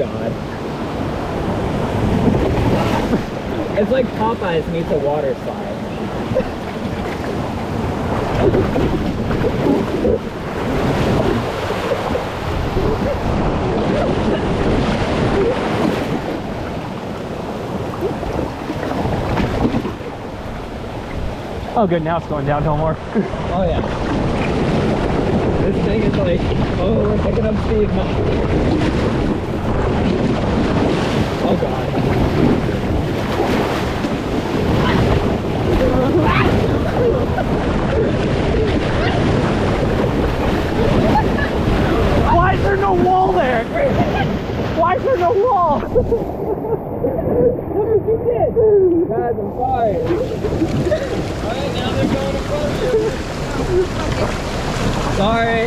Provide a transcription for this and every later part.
god. It's like Popeyes meets a water slide. Oh good, now it's going downhill more. Oh yeah. This thing is like, oh, we're picking up speed now. Oh god. Why is there no wall there? Why is there no wall? Look what you did! Guys, I'm sorry. Alright, now they're going to front of you. Sorry.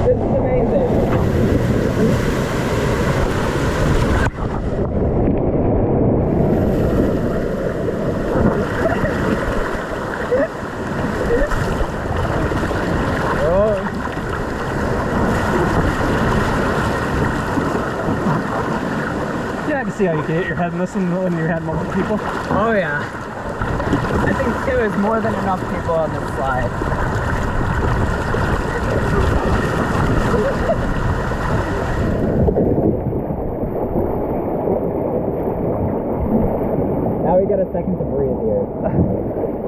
This is amazing. Yeah, I can see how you can hit your head in this one when you had multiple people. Oh yeah. I think 2 is more than enough people on this slide. Now we get a second to breathe here.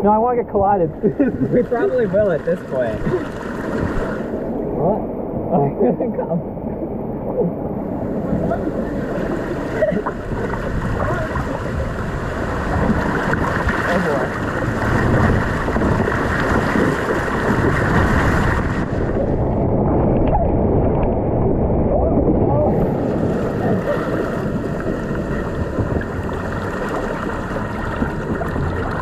No, I want to get collided. We probably will at this point. What? Oh, here they come.